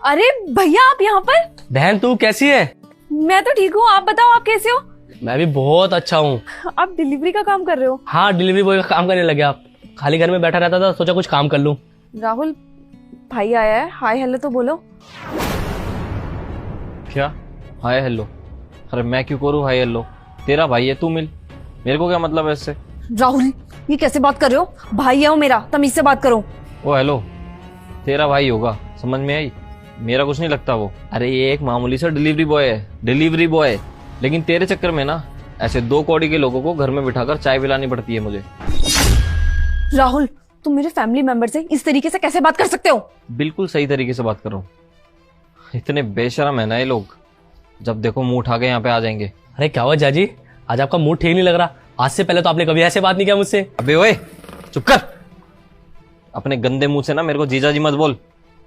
अरे भैया आप यहाँ पर? बहन तू कैसी है? मैं तो ठीक हूँ, आप बताओ आप कैसे हो? मैं भी बहुत अच्छा हूँ। आप डिलीवरी का काम कर रहे हो? हाँ, डिलीवरी बॉय का काम करने लगे। आप खाली घर में बैठा रहता था, सोचा कुछ काम कर लूँ। राहुल भाई आया है, हाय हेलो तो बोलो। क्या हाय हेलो? अरे मैं क्यों करूँ हाय हेलो? तेरा भाई है, तू मिल। मेरे को क्या मतलब है इससे? राहुल ये कैसे बात कर रहे हो? भाई है वो मेरा, तमीज से बात करो। ओ हेलो, तेरा भाई होगा, समझ में आई? मेरा कुछ नहीं लगता वो। अरे ये एक मामूली सा डिलीवरी बॉय है, डिलीवरी बॉय। लेकिन तेरे चक्कर में ना ऐसे 2 कौड़ी के लोगों को घर में बिठाकर चाय पिलानी पड़ती है मुझे। राहुल तुम मेरे फैमिली मेंबर से इस तरीके से कैसे बात कर सकते हो? बिल्कुल सही तरीके से बात कर रहा हूँ। इतने बेशरम है ना ये लोग, जब देखो मुंह उठा के यहाँ पे आ जाएंगे। अरे क्या हुआ जाजी, आज आपका मूड ठीक नहीं लग रहा? आज से पहले तो आपने कभी ऐसे बात नहीं किया मुझसे। अबे ओए चुप कर, अपने गंदे मुंह से ना मेरे को जीजा जी मत बोल।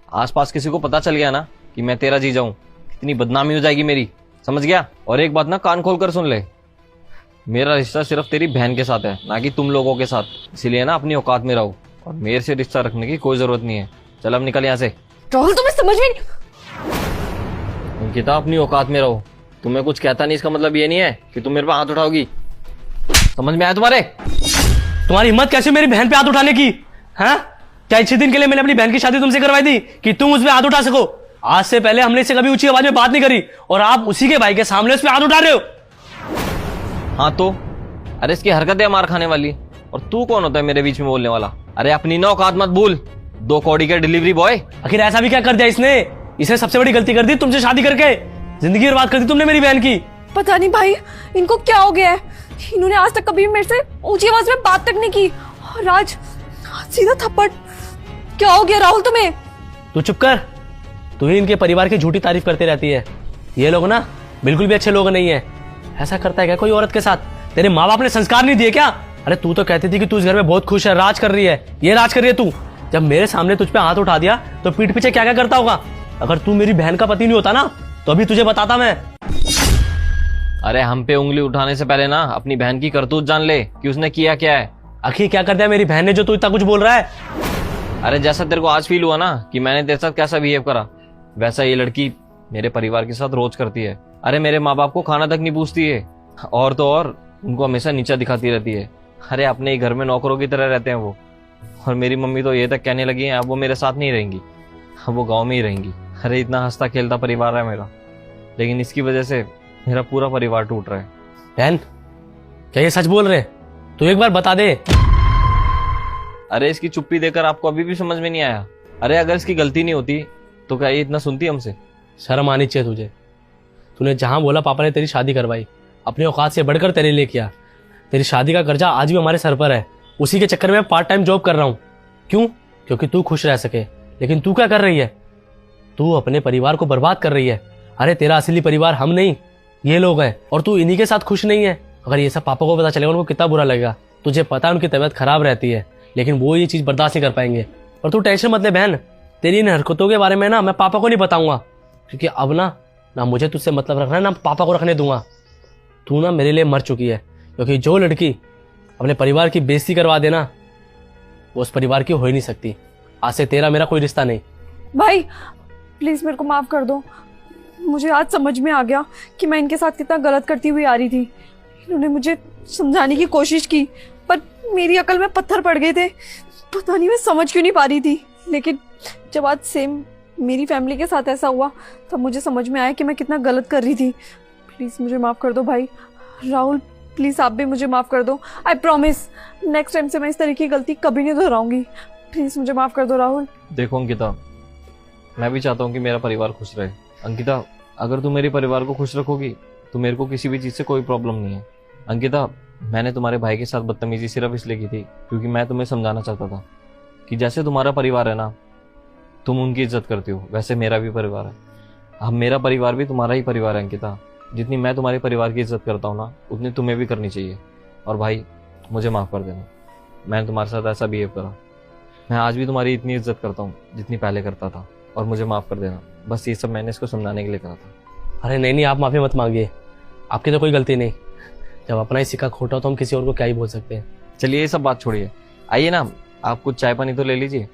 आसपास किसी को पता चल गया ना कि मैं तेरा जीजा हूँ, कितनी बदनामी हो जाएगी मेरी, समझ गया? और एक बात ना कान खोल कर सुन ले, मेरा रिश्ता सिर्फ तेरी बहन के साथ है, ना कि तुम लोगों के साथ। इसीलिए ना अपनी औकात में रहो और मेरे से रिश्ता रखने की कोई जरूरत नहीं है। चल अब निकल यहाँ से। राहुल तुम्हें समझ में नहीं। अंकिता अपनी औकात में रहो। तुम्हें कुछ कहता नहीं इसका मतलब ये नहीं है कि तुम मेरे पे हाथ उठाओगी। समझ में आया तुम्हारे? तुम्हारी हिम्मत कैसे मेरी बहन पे हाथ उठाने की? हाँ, क्या इसी दिन के लिए मैंने अपनी बहन की शादी तुमसे करवाई थी कि तुम उस पर हाथ उठा सको? आज से पहले हमने इससे कभी ऊंची आवाज में बात नहीं करी और आप उसी के भाई के सामने उस पर हाथ उठा रहे हो। हाँ तो अरे इसकी हरकतें मार खाने वाली, और तू कौन होता है मेरे बीच में बोलने वाला? अरे अपनी ना औकात मत भूल, 2 कौड़ी का डिलीवरी बॉय। आखिर ऐसा भी क्या कर दिया इसने? इसने सबसे बड़ी गलती कर दी तुमसे शादी करके, जिंदगी बर्बाद कर दी तुमने मेरी बहन की। पता नहीं भाई इनको क्या हो गया है, इन्होंने आज तक कभी मेरे से ऊंची आवाज में बात तक नहीं की और आज सीधा थप्पड़। क्या हो गया राहुल तुम्हें? तू चुप कर, तू ही इनके परिवार की झूठी तारीफ करती रहती है। ये लोग ना बिल्कुल भी अच्छे लोग नहीं है। ऐसा करता है क्या कोई औरत के साथ? तेरे माँ बाप ने संस्कार नहीं दिए क्या? अरे तू तो कहती थी कि तू इस घर में बहुत खुश है, राज कर रही है। ये राज कर रही है तू। जब मेरे सामने तुझ पे हाथ उठा दिया तो पीठ पीछे क्या क्या करता होगा? अगर तू मेरी बहन का पति नहीं होता ना तो अभी तुझे बताता मैं। अरे हम पे उंगली उठाने से पहले ना अपनी बहन की करतूत जान ले कि उसने किया क्या है। आखिर क्या कर दिया मेरी बहन ने जो तू इतना कुछ बोल रहा है? अरे जैसा तेरे को आज फील हुआ ना कि मैंने तेरे साथ कैसा बिहेव करा, वैसा ये लड़की मेरे परिवार के साथ रोज करती है। अरे मेरे माँ बाप को खाना तक नहीं पूछती है, और तो और उनको हमेशा नीचा दिखाती रहती है। अरे अपने ही घर में नौकरों की तरह रहते हैं वो। और मेरी मम्मी तो ये तक कहने लगी है अब वो मेरे साथ नहीं रहेंगी, अब वो गाँव में ही रहेंगी। अरे इतना हंसता खेलता परिवार है मेरा, लेकिन इसकी वजह से मेरा पूरा परिवार टूट रहा है। बहन क्या ये सच बोल रहे? तू एक बार बता दे। अरे इसकी चुप्पी देकर आपको अभी भी समझ में नहीं आया? अरे अगर इसकी गलती नहीं होती तो क्या ये इतना सुनती हमसे? शर्म आनी चाहिए तुझे। तूने जहां बोला पापा ने तेरी शादी करवाई, अपनी औकात से बढ़कर तेरे लिए किया। तेरी शादी का कर्जा आज भी हमारे सर पर है, उसी के चक्कर में पार्ट टाइम जॉब कर रहा हूँ। क्यों? क्योंकि तू खुश रह सके। लेकिन तू क्या कर रही है? तू अपने परिवार को बर्बाद कर रही है। अरे तेरा असली परिवार हम नहीं, ये लोग हैं, और तू इन्हीं के साथ खुश नहीं है। अगर ये सब पापा को पता चलेगा उनको कितना बुरा लगेगा। तुझे पता है उनकी तबीयत खराब रहती है, लेकिन वो ये चीज बर्दाश्त नहीं कर पाएंगे। और तू टेंशन मत ले बहन, तेरी इन हरकतों के बारे में ना मैं पापा को नहीं बताऊंगा, क्योंकि अब ना मुझे तुझसे मतलब रखना है ना पापा को रखने दूंगा। तू ना मेरे लिए मर चुकी है, क्योंकि जो लड़की अपने परिवार की बेइज्जती करवा देना वो उस परिवार की हो ही नहीं सकती। आज से तेरा मेरा कोई रिश्ता नहीं। भाई प्लीज मेरे को माफ कर दो, मुझे आज समझ में आ गया कि मैं इनके साथ कितना गलत करती हुई आ रही थी। इन्होंने मुझे समझाने की कोशिश की पर मेरी अकल में पत्थर पड़ गए थे। पता नहीं मैं समझ क्यों नहीं पा रही थी, लेकिन जब आज सेम मेरी फैमिली के साथ ऐसा हुआ तब मुझे समझ में आया कि मैं कितना गलत कर रही थी। प्लीज मुझे माफ कर दो भाई। राहुल प्लीज आप भी मुझे माफ कर दो। आई प्रॉमिस नेक्स्ट टाइम से मैं इस तरह की गलती कभी नहीं दोहराऊंगी। प्लीज मुझे माफ कर दो राहुल। देखो अंकिता, मैं भी चाहता हूँ कि मेरा परिवार खुश रहे। अंकिता अगर तू मेरे परिवार को खुश रखोगी तो मेरे को किसी भी चीज़ से कोई प्रॉब्लम नहीं है। अंकिता मैंने तुम्हारे भाई के साथ बदतमीजी सिर्फ इसलिए की थी क्योंकि मैं तुम्हें समझाना चाहता था कि जैसे तुम्हारा परिवार है ना, तुम उनकी इज्जत करती हो, वैसे मेरा भी परिवार है। अब मेरा परिवार भी तुम्हारा ही परिवार है अंकिता। जितनी मैं तुम्हारे परिवार की इज्जत करता हूँ ना, उतनी तुम्हें भी करनी चाहिए। और भाई मुझे माफ़ कर देना, मैंने तुम्हारे साथ ऐसा बिहेव करा। मैं आज भी तुम्हारी इतनी इज्जत करता हूँ जितनी पहले करता था, और मुझे माफ़ कर देना। बस ये सब मैंने इसको समझाने के लिए करा था। अरे नहीं, आप माफ़ी मत मांगिए, आपकी तो कोई गलती नहीं। जब अपना ही सिक्का खोटा हो तो हम किसी और को क्या ही बोल सकते हैं। चलिए ये सब बात छोड़िए, आइए ना आप कुछ चाय पानी तो ले लीजिए।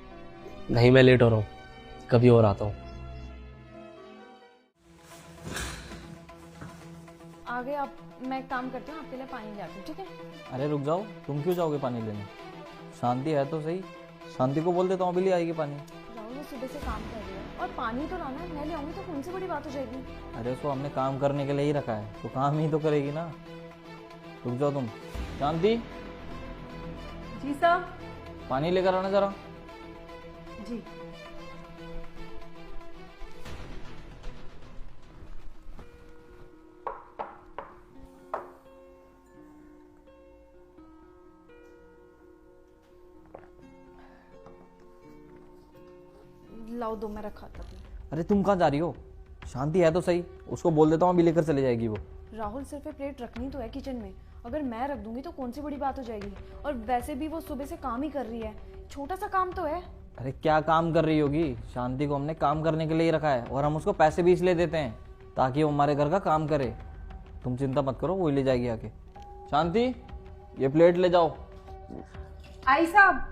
नहीं मैं लेट हो रहा हूँ, कभी और आता हूँ। आगे आप, मैं एक काम करती हूँ, आपके लिए पानी ले आती हूँ, ठीक है? अरे रुक जाओ, तुम क्यों जाओगे पानी लेने? शांति है तो सही, शांति को बोल दे तो अभी ले आएगी पानी। राहुल वो सुबह से काम कर रही है और पानी तो लाना है, मैं ले आऊंगी तो कौन सी बड़ी बात हो जाएगी। अरे उसको हमने काम करने के लिए ही रखा है, तो काम ही तो करेगी ना। रुक जाओ तुम। शांति, जी साहब। पानी लेकर आना जरा। जी। लाओ दो, मैं रखा था। अरे तुम कहाँ जा रही हो? शांति है तो सही, उसको बोल देता हूँ अभी लेकर चले जाएगी वो। राहुल सिर्फ एक प्लेट रखनी तो है किचन में, अगर मैं रख दूंगी तो कौन सी बड़ी बात हो जाएगी। और वैसे भी वो सुबह से काम ही कर रही है, छोटा सा काम तो है। अरे क्या काम कर रही होगी? शांति को हमने काम करने के लिए ही रखा है और हम उसको पैसे भी इसलिए देते हैं ताकि वो हमारे घर का काम करे। तुम चिंता मत करो, वो ही ले जाएगी आके। शांति, ये प्लेट ले जाओ। आई साहब।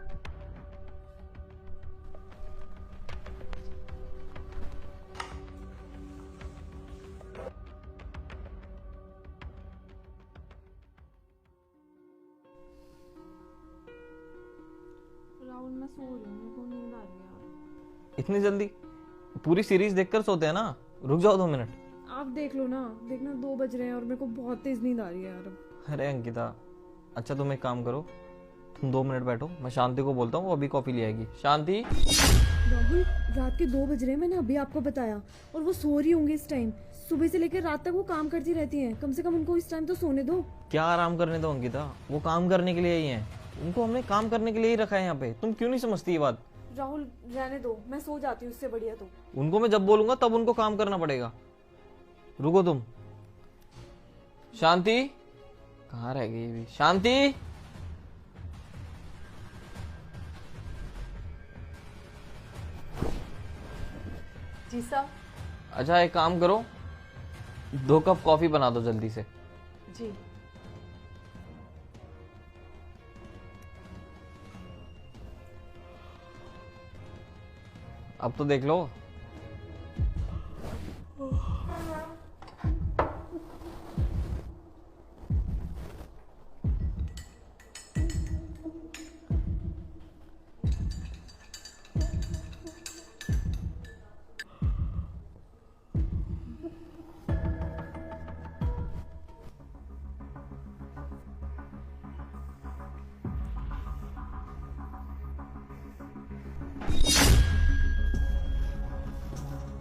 राहुल मैं सो रही हूँ, मेरे को नींद आ रही है यार। इतनी जल्दी? पूरी सीरीज देखकर सोते हैं ना, रुक जाओ 2 मिनट। आप देख लो ना, देखना 2 बज रहे हैं और मेरे को बहुत तेज नींद आ रही है यार। अरे अंकिता, अच्छा तुम एक काम करो, तुम 2 मिनट बैठो, मैं शांति को बोलता हूँ, वो अभी कॉफी ले आएगी। शांति। राहुल रात के 2 बज रहे हैं, मैंने अभी आपको बताया, और वो सो रही होंगी इस टाइम। सुबह से लेकर रात तक वो काम करती रहती हैं, कम से कम उनको इस टाइम तो सोने दो। क्या आराम करने दो अंकिता, वो काम करने के लिए ही है, उनको हमने काम करने के लिए ही रखा है यहाँ पे। तुम क्यों नहीं समझती ये बात? राहुल रहने दो, मैं सो जाती हूँ, उससे बढ़िया तो। उनको मैं जब बोलूंगा तब उनको काम करना पड़ेगा। रुको तुम। शांति, कहाँ रह गई ये भी? शांति। जी साहब। अच्छा एक काम करो, 2 कप कॉफी बना दो जल्दी से। जी। अब तो देख लो।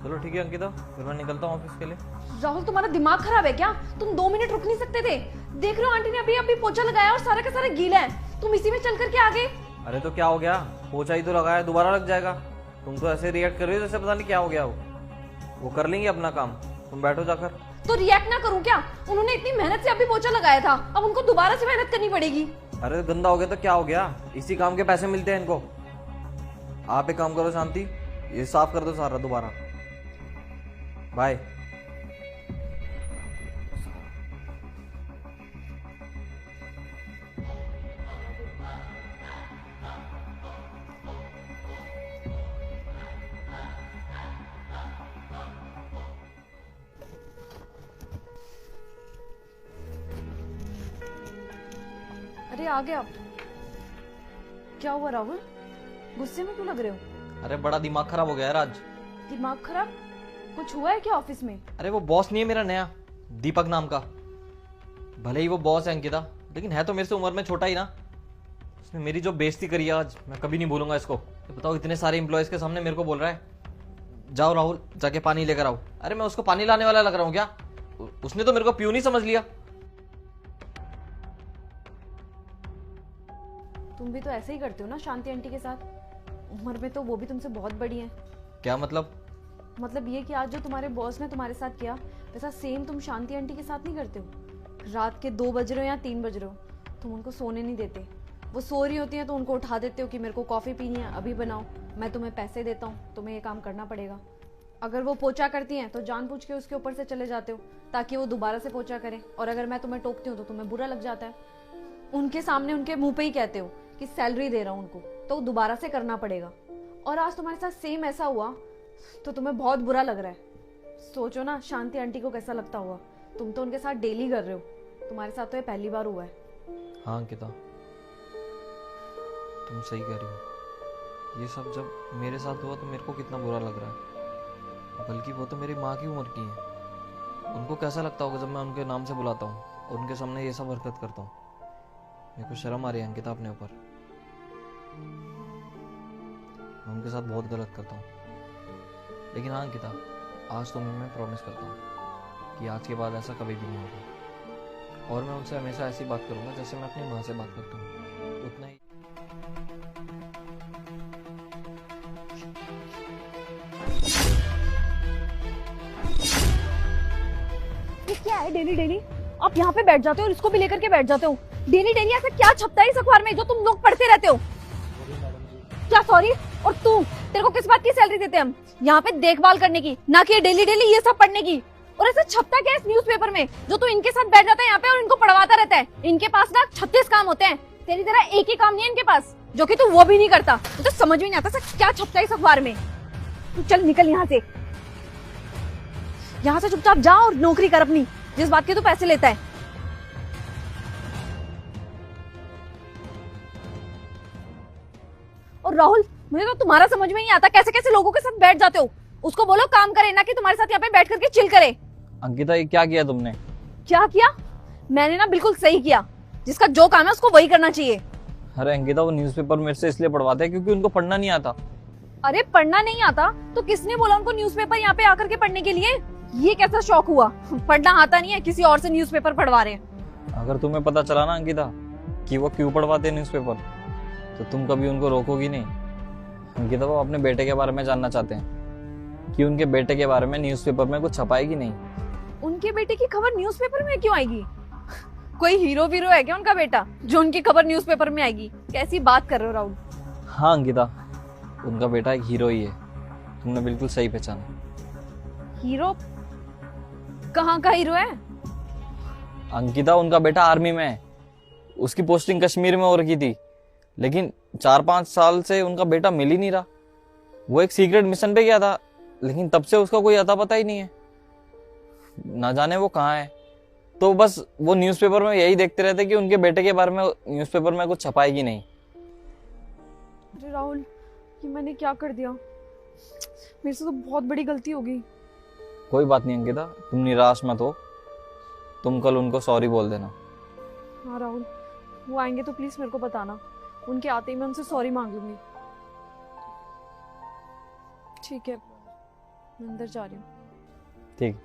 चलो ठीक है अंकिता, फिर मैं निकलता हूँ ऑफिस के लिए। राहुल तुम्हारा दिमाग खराब है क्या? तुम 2 मिनट रुक नहीं सकते थे? देख रहे हो आंटी ने अभी अभी पोछा लगाया और सारा का सारा गीला है, तुम इसी में चल करके आ गए। अरे तो क्या हो गया, पोछा ही तो लगाया, दोबारा लग जाएगा। तुम तो ऐसे रिएक्ट कर रही हो जैसे पता नहीं क्या हो गया। वो कर लेंगे अपना काम, तुम बैठो जाकर। तो रिएक्ट ना करूं क्या? उन्होंने इतनी मेहनत से अभी पोछा लगाया था, अब उनको दोबारा से मेहनत करनी पड़ेगी। अरे गंदा हो गया तो क्या हो गया, इसी काम के पैसे मिलते हैं इनको। आप एक काम करो शांति, ये साफ कर दो सारा दोबारा। बाय। अरे आ गए आप। क्या हुआ राहुल, गुस्से में क्यों लग रहे हो? अरे बड़ा दिमाग खराब हो गया यार आज। दिमाग खराब? कुछ हुआ है क्या ऑफिस में? अरे वो बॉस नहीं है मेरा नया, दीपक नाम का। भले ही वो बॉस है अंकिता, लेकिन है तो मेरे से उम्र में छोटा ही ना। उसने मेरी जो बेइज्जती करी है आज, मैं कभी नहीं भूलूंगा इसको। तो बताओ, इतने सारे एम्प्लॉयज के सामने मेरे को बोल रहा है जाओ राहुल जाके पानी लेकर आओ। अरे मैं उसको पानी लाने वाला लग रहा हूँ क्या? उसने तो मेरे को प्यून ही समझ लिया। तुम भी तो ऐसे ही करते हो ना शांति आंटी के साथ, उम्र में तो वो भी तुमसे बहुत बड़ी है। क्या मतलब? मतलब ये कि आज जो तुम्हारे बॉस ने तुम्हारे साथ किया, वैसा सेम तुम शांति आंटी के साथ नहीं करते हो। रात के 2 बज रहे हो या 3 बज रहे हो, तुम उनको सोने नहीं देते। वो सो रही होती हैं तो उनको उठा देते हो कि मेरे को कॉफी पीनी है, अभी बनाओ, मैं तुम्हें पैसे देता हूँ, तुम्हें ये काम करना पड़ेगा। अगर वो पोछा करती हैं तो जानबूझ के उसके ऊपर से चले जाते हो ताकि वो दोबारा से पोछा करें, और अगर मैं तुम्हें टोकती हूँ तो तुम्हें बुरा लग जाता है। उनके सामने उनके मुंह पे ही कहते हो कि सैलरी दे रहा हूँ उनको, तो दोबारा से करना पड़ेगा। और आज तुम्हारे साथ सेम ऐसा हुआ तो तुम्हें बहुत बुरा लग रहा है। सोचो ना शांति आंटी को कैसा लगता होगा। तुम तो उनके साथ डेली कर रहे हो, तुम्हारे साथ तो ये पहली बार हुआ है। हाँ अंकिता, तुम सही कह रही हो। ये सब जब मेरे साथ हुआ तो मेरे को कितना बुरा लग रहा है, बल्कि वो तो मेरी माँ की उम्र की है। उनको कैसा लगता होगा जब मैं उनके नाम से बुलाता हूँ और उनके सामने ये सब हरकत करता हूँ। मेरे को शर्म आ रही है अंकिता अपने ऊपर। मैं उनके साथ बहुत गलत करता हूँ। लेकिन हाँ अंकिता, आज तुम्हें मैं प्रॉमिस करता हूँ कि आज के बाद ऐसा कभी भी नहीं होगा, और मैं उनसे हमेशा ऐसी बात करूंगा जैसे मैं अपनी माँ से बात करता हूँ, उतना ही। ये क्या है डेली डेली आप यहाँ पे बैठ जाते हो और इसको भी लेकर के बैठ जाते हो। डेली डेली ऐसा क्या छपता है इस अखबार में जो तुम लोग पढ़ते रहते हो? क्या सॉरी? और तू, तेरे को किस बात की सैलरी देते हैं हम? यहाँ पे देखभाल करने की, ना कि डेली डेली ये सब पढ़ने की। और ऐसा छपता क्या है इस न्यूज़पेपर में जो तू इनके साथ बैठ जाता है यहाँ पे और इनको पढ़वाता रहता है? इनके पास ना 36 काम होते हैं, तेरी तरह एक ही काम नहीं है इनके पास, जो कि तू वो भी नहीं करता। तो समझ में नहीं आता क्या छपता है इस अखबार में। तू चल निकल यहाँ से, यहाँ से चुपचाप जा और नौकरी कर अपनी, जिस बात के तू पैसे लेता है। और राहुल, मुझे तो तुम्हारा समझ में नहीं आता कैसे कैसे लोगों के साथ बैठ जाते हो। उसको बोलो काम करे, ना कि तुम्हारे साथ यहाँ पे बैठ करके चिल करे। अंकिता, ये क्या किया तुमने? क्या किया? मैंने ना बिल्कुल सही किया। जिसका जो काम है उसको वही करना चाहिए। अरे अंकिता, वो न्यूज़पेपर मेरे से इसलिए पढ़वाते हैं क्योंकि उनको पढ़ना नहीं आता। अरे पढ़ना नहीं आता तो किसने बोला उनको न्यूज़पेपर यहाँ पे आकर के पढ़ने के लिए? ये कैसा शौक हुआ? पढ़ना आता नहीं है, किसी और से न्यूज़पेपर पढ़वा रहे हैं। अगर तुम्हें पता चला ना अंकिता कि वो क्यों पढ़वाते हैं न्यूज़पेपर, तो तुम कभी उनको रोकोगी नहीं। अंकिता, वो अपने बेटे के बारे में जानना चाहते हैं कि उनके बेटे के बारे में न्यूज़पेपर में कुछ छपाएगी नहीं। उनके बेटे की खबर न्यूज़पेपर में क्यों आएगी? कोई हीरो वीरो है क्या उनका बेटा जो उनकी खबर न्यूज़पेपर में आएगी? कैसी बात कर रहे हो राहुल? हाँ अंकिता, उनका बेटा एक हीरो ही है। तुमने बिल्कुल सही पहचाना। हीरो? कहाँ का हीरो है? अंकिता, उनका बेटा आर्मी में है। उसकी पोस्टिंग कश्मीर में हो रखी थी, लेकिन 4-5 साल से उनका बेटा मिल ही नहीं रहा। वो एक सीक्रेट मिशन पे गया था, लेकिन तब से उसका कोई अता पता ही नहीं है। ना जाने वो कहाँ है। तो बस वो न्यूज़पेपर में यही देखते रहते कि उनके बेटे के बारे में न्यूज़पेपर में कुछ छपाएगी नहीं। अरे राहुल, ये मैंने क्या कर दिया? मेरे से तो बहुत बड़ी गलती हो गई। कोई बात नहीं अंकिता, तुम निराश मत हो। तुम कल उनको सॉरी बोल देना। हाँ राहुल, वो आएंगे तो प्लीज मेरे को बताना। उनके आते ही मैं उनसे सॉरी मांग लूंगी। ठीक है, मैं अंदर जा रही हूँ। ठीक।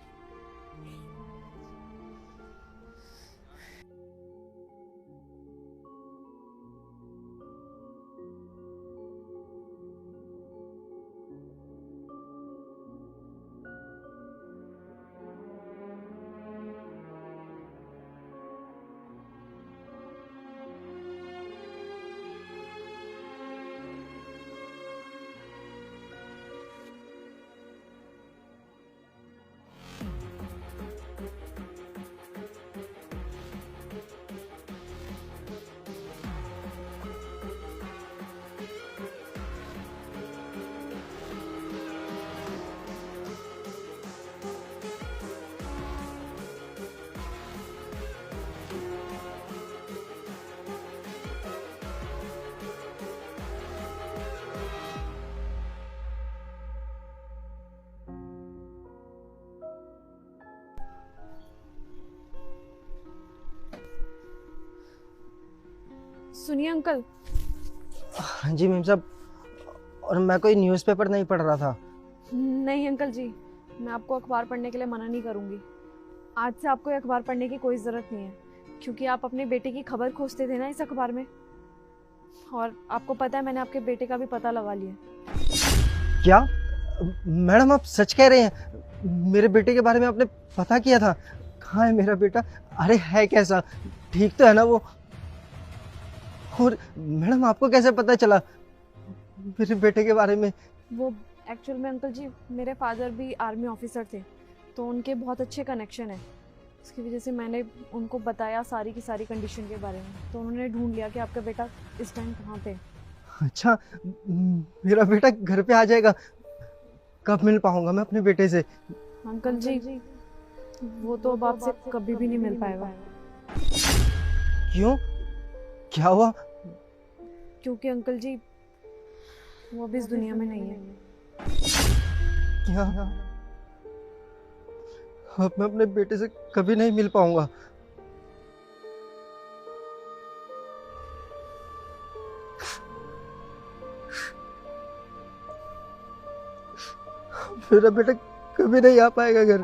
सुनिए अंकल। हाँ जी मेम साहब, और मैं कोई न्यूज़पेपर नहीं पढ़ रहा था। नहीं अंकल जी, मैं आपको अखबार पढ़ने के लिए मना नहीं करूंगी। आज से आपको ये अखबार पढ़ने की कोई ज़रूरत नहीं है, क्योंकि आप अपने बेटे की खबर खोजते थे ना इस अखबार में। और आपको पता है मैंने आपके बेटे का भी पता लगा लिया। क्या मैडम, आप सच कह रहे हैं? मेरे बेटे के बारे में आपने पता किया था? कहाँ है मेरा बेटा? अरे है कैसा, ठीक तो है ना वो? और मैडम, आपको कैसे पता चला मेरे बेटे के बारे में? वो एक्चुअल में अंकल जी, मेरे फादर भी आर्मी ऑफिसर थे, तो उनके बहुत अच्छे कनेक्शन है। इसकी वजह से मैंने उनको बताया सारी की सारी कंडीशन के बारे में, तो उन्होंने ढूंढ लिया कि आपका बेटा इस टाइम कहाँ पे। अच्छा, मेरा बेटा घर पे आ जाएगा? कब मिल पाऊंगा मैं अपने बेटे से? अंकल जी, वो तो अब आपसे कभी भी नहीं मिल पाएगा, क्यों? क्या हुआ? क्योंकि अंकल जी वो अब इस दुनिया में नहीं है। क्या? अब मैं अपने बेटे से कभी नहीं मिल पाऊंगा। मेरा बेटा कभी नहीं आ पाएगा घर।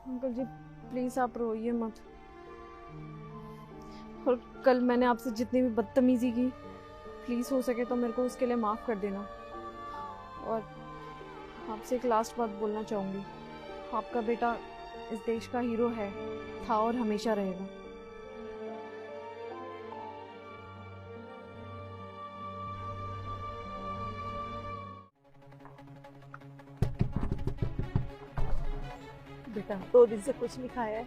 अंकल जी प्लीज आप रोइए मत। और कल मैंने आपसे जितनी भी बदतमीजी की, प्लीज हो सके तो मेरे को उसके लिए माफ कर देना। और आपसे एक लास्ट बात बोलना चाहूंगी, आपका बेटा इस देश का हीरो है, था और हमेशा रहेगा। बेटा 2 दिन से कुछ नहीं खाया है,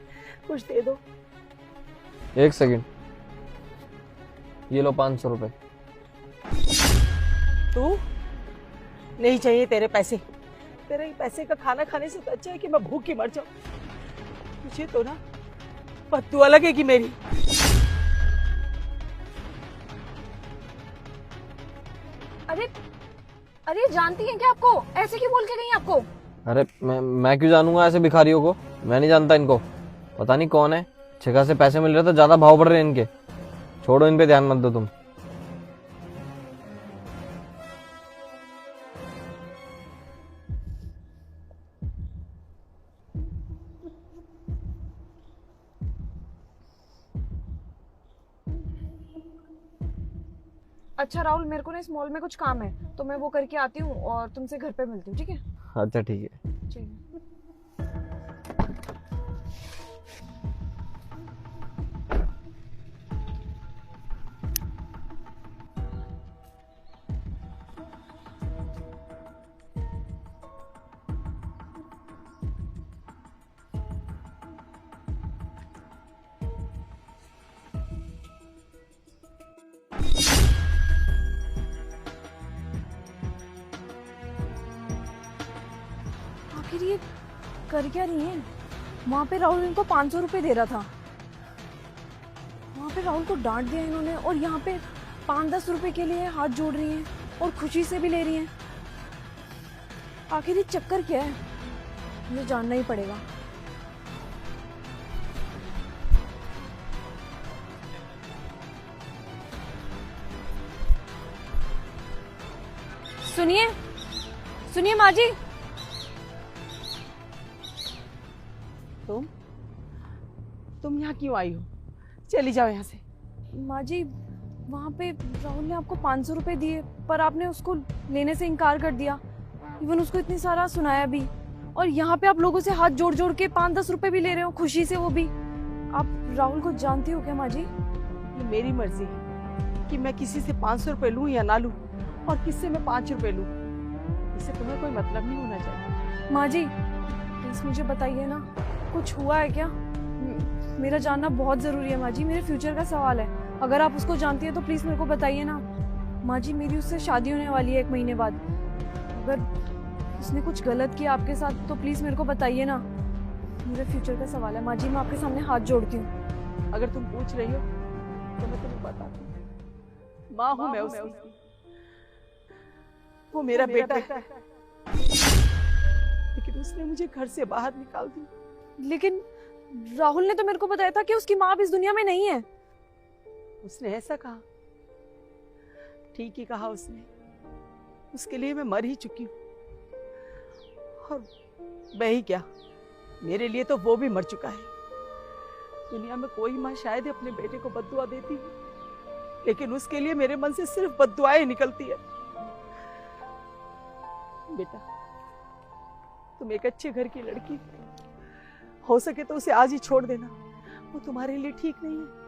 कुछ दे दो। 1 सेकंड, ये लो 500 रुपए। तू नहीं चाहिए तेरे पैसे, तेरे ही पैसे का खाना खाने से तो अच्छा है कि मैं भूखी मर जाऊं। मुझे तो ना बद्दुआ लगेगी मेरी। अरे अरे जानती हैं क्या आपको? ऐसे क्यों बोल के गई आपको? अरे मैं क्यों जानूंगा ऐसे भिखारियों को? मैं नहीं जानता इनको, पता नहीं कौन है। जगह से पैसे मिल रहे तो ज्यादा भाव बढ़ रहे हैं इनके। छोड़ो, इन पे ध्यान मत दो तुम। अच्छा राहुल, मेरे को ना इस मॉल में कुछ काम है, तो मैं वो करके आती हूँ और तुमसे घर पे मिलती हूँ, ठीक है? अच्छा ठीक है। चलिए। आखिर ये कर क्या रही है? वहां पे राहुल इनको 500 रुपए दे रहा था, वहां पे राहुल को डांट दिया इन्होंने, और यहाँ पे 5-10 रुपए के लिए हाथ जोड़ रही हैं और खुशी से भी ले रही हैं। आखिर ये चक्कर क्या है, मुझे जानना ही पड़ेगा। सुनिए सुनिए माँ जी। तुम यहाँ क्यों आई हो? चली जाओ यहाँ से। माँ जी, वहाँ पे राहुल ने आपको 500 रुपए दिए, पर आपने उसको लेने से इनकार कर दिया। इवन उसको इतनी सारा सुनाया भी, और यहाँ पे आप लोगों से हाथ जोड़ जोड़ के 5-10 रुपए भी ले रहे हो, खुशी से वो भी। आप राहुल को जानती हो क्या माँ जी? ये मेरी मर्जी है कि मैं किसी से 500 रुपए लूँ या ना लूँ, और किससे मैं 5 रुपए लूँ, इससे तुम्हें कोई मतलब नहीं होना चाहिए। माँ जी प्लीज मुझे बताइए ना, कुछ हुआ है क्या? मेरा जानना बहुत जरूरी है माँ जी, मेरे फ्यूचर का सवाल है। अगर आप उसको जानती है तो प्लीज मेरे को बताइए ना। माँ जी मेरी उससे शादी होने वाली है 1 महीने बाद। अगर उसने कुछ गलत किया आपके साथ तो प्लीज मेरे को बताइए ना, मेरे फ्यूचर का सवाल है। माँ जी मैं आपके सामने हाथ जोड़ती हूँ। अगर तुम पूछ रही हो तो मैं तुम्हें बताती हूँ। माँ हूँ मैं उसकी, वो मेरा बेटा है, लेकिन उसने मुझे घर से बाहर निकाल दी। लेकिन राहुल ने तो मेरे को बताया था कि उसकी माँ अब इस दुनिया में नहीं है। उसने ऐसा कहा? ठीक ही कहा उसने। उसके लिए मैं मर ही चुकी हूँ, और मैं ही क्या, मेरे लिए तो वो भी मर चुका है। दुनिया में कोई माँ शायद अपने बेटे को बद्दुआ देती है, लेकिन उसके लिए मेरे मन से सिर्फ बद्दुआएं निकलती है। बेटा तुम एक अच्छे घर की लड़की हो सके तो उसे आज ही छोड़ देना, वो तुम्हारे लिए ठीक नहीं है।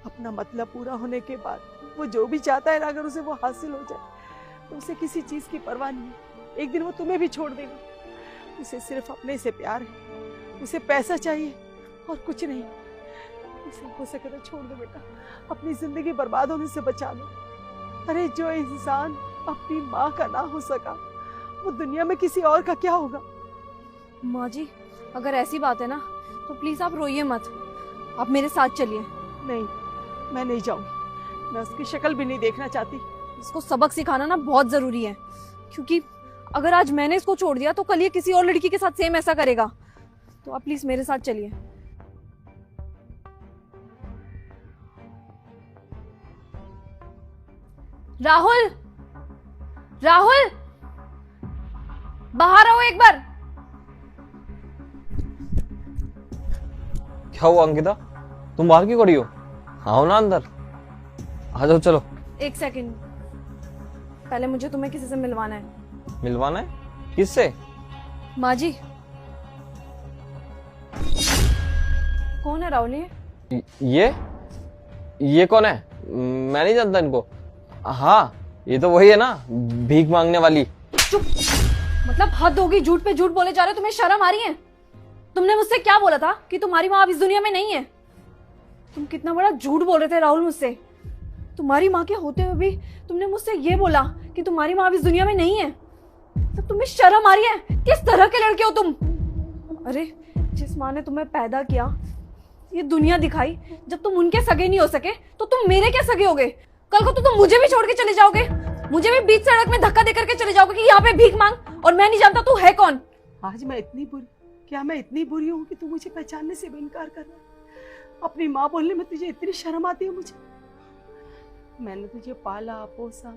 अपना मतलब पूरा होने के बाद वो जो भी चाहता है ना, अगर उसे वो हासिल हो जाए तो उसे किसी चीज की परवाह नहीं है। एक दिन वो तुम्हें भी छोड़ देगा। उसे सिर्फ अपने से प्यार है, उसे पैसा चाहिए और कुछ नहीं। उसे हो सके तो छोड़ दो बेटा, अपनी जिंदगी बर्बाद होने से बचा लो। अरे जो इंसान अपनी माँ का ना हो सका, वो दुनिया में किसी और का क्या होगा? माँ जी, अगर ऐसी बात है ना तो प्लीज आप रोइए मत, आप मेरे साथ चलिए। नहीं, मैं नहीं जाऊंगी। मैं उसकी शक्ल भी नहीं देखना चाहती। इसको सबक सिखाना ना बहुत जरूरी है, क्योंकि अगर आज मैंने इसको छोड़ दिया तो कल ये किसी और लड़की के साथ सेम ऐसा करेगा। तो आप प्लीज मेरे साथ चलिए। राहुल, राहुल, बाहर आओ एक बार। क्या हुआ अंकिता, तुम बाहर क्यों खड़ी हो? आओ ना अंदर, आ जाओ। चलो। एक सेकंड, पहले मुझे तुम्हें किसी से मिलवाना है। मिलवाना है? किससे? माँ जी। कौन है राहुल ये? ये कौन है? मैं नहीं जानता इनको। हाँ, ये तो वही है ना, भीख मांगने वाली। चुप, मतलब हद होगी, झूठ पे झूठ बोले जा रहे हो। तुम्हें शर्म आ रही है? तुमने मुझसे क्या बोला था कि तुम्हारी माँ अब इस दुनिया में नहीं है? तुम कितना बड़ा झूठ बोल रहे थे राहुल मुझसे। तुम्हारी माँ के होते हुए भी तुमने मुझसे ये बोला कि तुम्हारी माँ अब इस दुनिया में नहीं है। तब तुम्हें शर्म आ रही है? किस तरह के लड़के हो तुम? अरे जिस माँ ने तुम्हें पैदा किया, ये दुनिया दिखाई, जब तुम उनके सगे नहीं हो सके तो तुम मेरे क्या सगे होगे? कल को तो तुम मुझे भी छोड़ के चले जाओगे, मुझे भी बीच सड़क में धक्का देकर के चले जाओगे कि यहाँ पे भीख मांग, और मैं नहीं जानता तू है कौन। आज मैं इतनी बुरी, क्या मैं इतनी बुरी हूँ कि तू मुझे पहचानने से भी इनकार कर रहा है? अपनी माँ बोलने में तुझे इतनी शर्म आती है मुझे? मैंने तुझे पाला पोसा,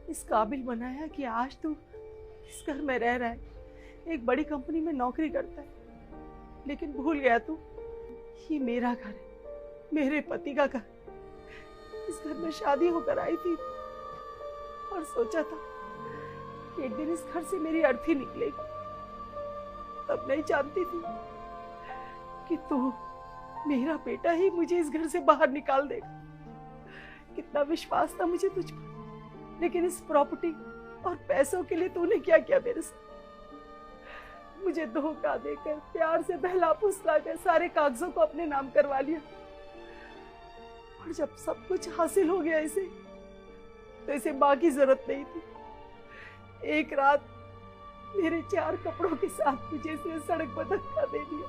इस काबिल बनाया कि आज तू इस घर में रह रहा है, एक बड़ी कंपनी में नौकरी करता है। लेकिन भूल गया तू, ये मेरा घर है, मेरे पति का घर। इस घर में शादी होकर आई थी और सोचा था कि एक दिन इस घर से मेरी अर्थी निकलेगी। तब नहीं जानती थी कि तू, मेरा बेटा ही मुझे इस घर से बाहर निकाल देगा। कितना विश्वास था मुझे तुझ पर, लेकिन इस प्रॉपर्टी और पैसों के लिए तूने क्या किया मेरे साथ? मुझे धोखा देकर, प्यार से बहला फुसलाकर सारे कागजों को अपने नाम करवा लिया। और जब सब कुछ हासिल हो गया इसे, तो इसे मां की जरूरत नहीं थी। एक रात मेरे 4 कपड़ों के साथ मुझे इसे सड़क पर धक्का दे दिया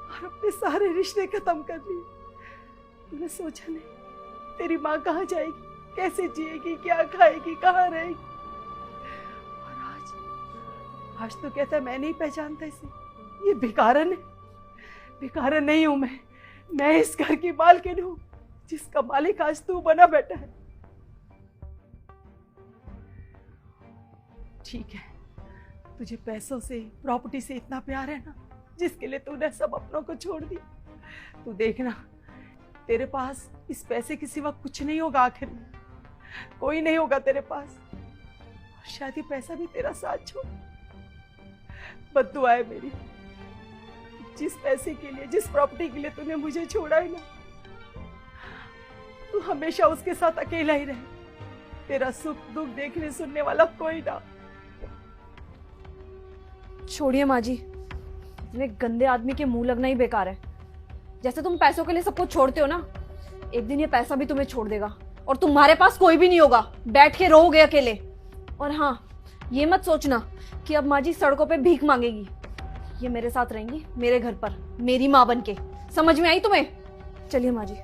और अपने सारे रिश्ते खत्म कर लिए। तूने सोचा नहीं तेरी माँ कहाँ जाएगी, कैसे जिएगी, क्या खाएगी, कहाँ रहेगी? और आज तो कहता है मैं नहीं पहचानता इसे, ये भिखारन है। भिखारन नहीं हूं मैं इस घर की मालकिन हूं, जिसका मालिक आज तू बना बैठा है। ठीक है, तुझे पैसों से, प्रॉपर्टी से इतना प्यार है ना, जिसके लिए तूने सब अपनों को छोड़ दिया। तू देखना, तेरे पास इस पैसे के सिवा कुछ नहीं होगा, आखिर में कोई नहीं होगा तेरे पास। शायद ये पैसा भी तेरा साथ छोड़। बद्दुआ है मेरी, जिस पैसे के लिए, जिस प्रॉपर्टी के लिए तूने मुझे छोड़ा है ना, तू हमेशा उसके साथ अकेला ही रहे। तेरा सुख दुख देखने सुनने वाला कोई ना। छोड़िए माँ जी, इतने गंदे आदमी के मुंह लगना ही बेकार है। जैसे तुम पैसों के लिए सब कुछ छोड़ते हो ना, एक दिन ये पैसा भी तुम्हें छोड़ देगा और तुम्हारे पास कोई भी नहीं होगा, बैठ के रोओगे अकेले। और हाँ, ये मत सोचना कि अब माँ जी सड़कों पे भीख मांगेगी। ये मेरे साथ रहेंगी, मेरे घर पर, मेरी माँ बन के। समझ में आई तुम्हें? चलिए माँ जी।